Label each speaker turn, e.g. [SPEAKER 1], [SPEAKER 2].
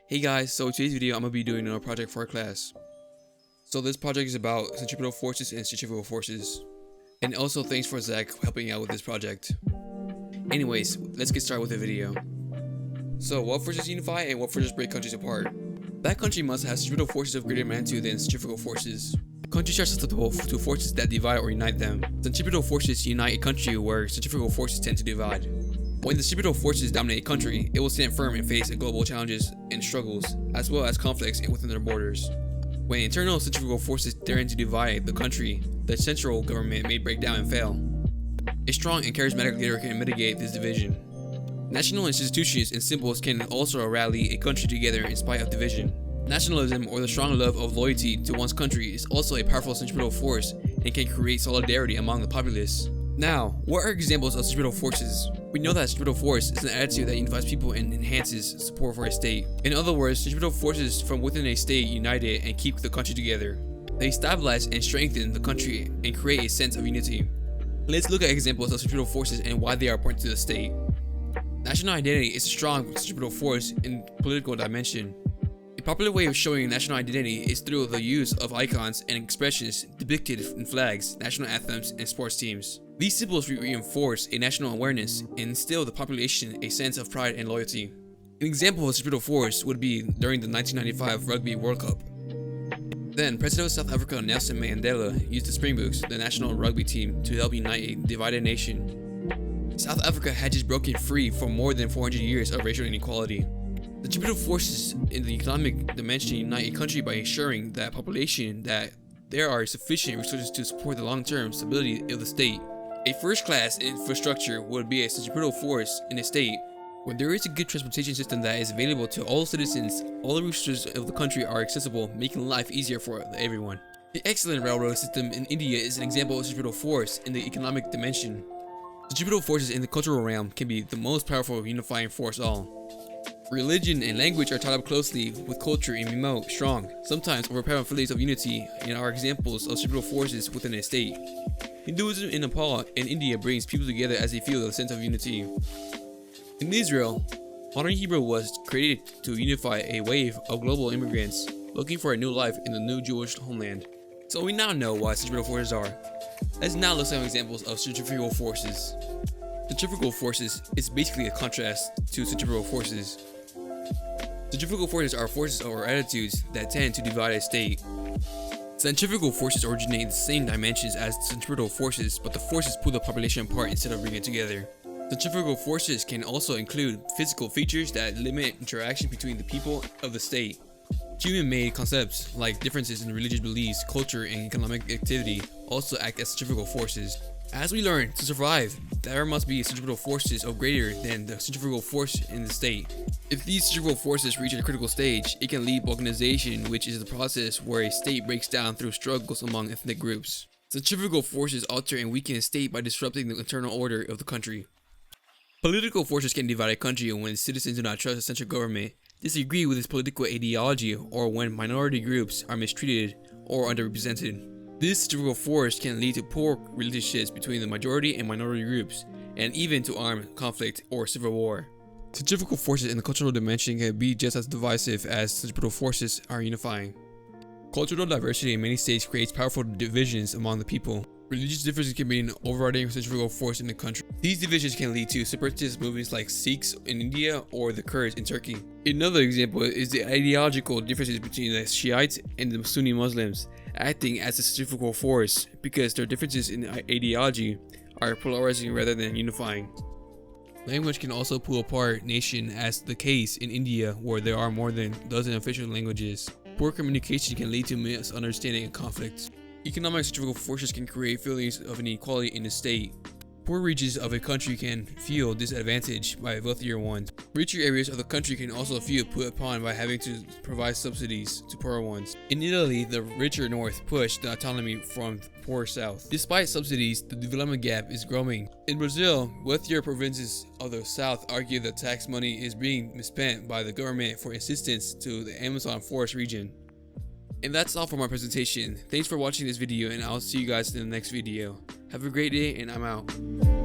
[SPEAKER 1] Hey guys, so today's video I'm going to be doing a project for our class. So this project is about centripetal forces and centrifugal forces. And also thanks for Zach helping out with this project. Anyways, let's get started with the video. So what forces unify and what forces break countries apart? That country must have centripetal forces of greater magnitude than centrifugal forces. Countries are susceptible to forces that divide or unite them. Centripetal forces unite a country where centrifugal forces tend to divide. When the centripetal forces dominate a country, it will stand firm and face global challenges and struggles, as well as conflicts within their borders. When internal centrifugal forces threaten to divide the country, the central government may break down and fail. A strong and charismatic leader can mitigate this division. National institutions and symbols can also rally a country together in spite of division. Nationalism, or the strong love of loyalty to one's country, is also a powerful centripetal force and can create solidarity among the populace. Now, what are examples of centripetal forces? We know that centripetal force is an attitude that unifies people and enhances support for a state. In other words, centripetal forces from within a state unite it and keep the country together. They stabilize and strengthen the country and create a sense of unity. Let's look at examples of centripetal forces and why they are important to the state. National identity is a strong centripetal force in political dimension. A popular way of showing national identity is through the use of icons and expressions depicted in flags, national anthems, and sports teams. These symbols reinforce a national awareness and instill the population a sense of pride and loyalty. An example of a centripetal force would be during the 1995 Rugby World Cup. Then, President of South Africa Nelson Mandela used the Springboks, the national rugby team, to help unite a divided nation. South Africa had just broken free from more than 400 years of racial inequality. The centripetal forces in the economic dimension unite a country by ensuring that population that there are sufficient resources to support the long-term stability of the state. A first-class infrastructure would be a centripetal force in a state. When there is a good transportation system that is available to all citizens, all the resources of the country are accessible, making life easier for everyone. The excellent railroad system in India is an example of centripetal force in the economic dimension. Centripetal forces in the cultural realm can be the most powerful unifying force all. Religion and language are tied up closely with culture and remain strong, sometimes overpowering feelings of unity, and are examples of centripetal forces within a state. Hinduism in Nepal and India brings people together as they feel a sense of unity. In Israel, modern Hebrew was created to unify a wave of global immigrants looking for a new life in the new Jewish homeland. So we now know what centripetal forces are. Let's now look at some examples of centrifugal forces. Centrifugal forces is basically a contrast to centripetal forces. Centrifugal forces are forces or attitudes that tend to divide a state. Centrifugal forces originate in the same dimensions as centripetal forces, but the forces pull the population apart instead of bringing it together. Centrifugal forces can also include physical features that limit interaction between the people of the state. Human-made concepts like differences in religious beliefs, culture, and economic activity also act as centrifugal forces. As we learn, to survive, there must be centripetal forces of greater than the centrifugal force in the state. If these centrifugal forces reach a critical stage, it can lead balkanization, which is the process where a state breaks down through struggles among ethnic groups. Centrifugal forces alter and weaken a state by disrupting the internal order of the country. Political forces can divide a country when citizens do not trust the central government, disagree with its political ideology, or when minority groups are mistreated or underrepresented. This centrifugal force can lead to poor relationships between the majority and minority groups, and even to armed conflict or civil war. Centrifugal forces in the cultural dimension can be just as divisive as centripetal forces are unifying. Cultural diversity in many states creates powerful divisions among the people. Religious differences can be an overriding centrifugal force in the country. These divisions can lead to separatist movements like Sikhs in India or the Kurds in Turkey. Another example is the ideological differences between the Shiites and the Sunni Muslims, acting as a centrifugal force because their differences in ideology are polarizing rather than unifying. Language can also pull apart nation, as the case in India where there are more than a dozen official languages. Poor communication can lead to misunderstanding and conflict. Economic centrifugal forces can create feelings of inequality in the state. Poor regions of a country can feel disadvantaged by wealthier ones. Richer areas of the country can also feel put upon by having to provide subsidies to poorer ones. In Italy, the richer north pushed the autonomy from the poor south. Despite subsidies, the development gap is growing. In Brazil, wealthier provinces of the south argue that tax money is being misspent by the government for assistance to the Amazon forest region. And that's all for my presentation. Thanks for watching this video, and I'll see you guys in the next video. Have a great day, and I'm out.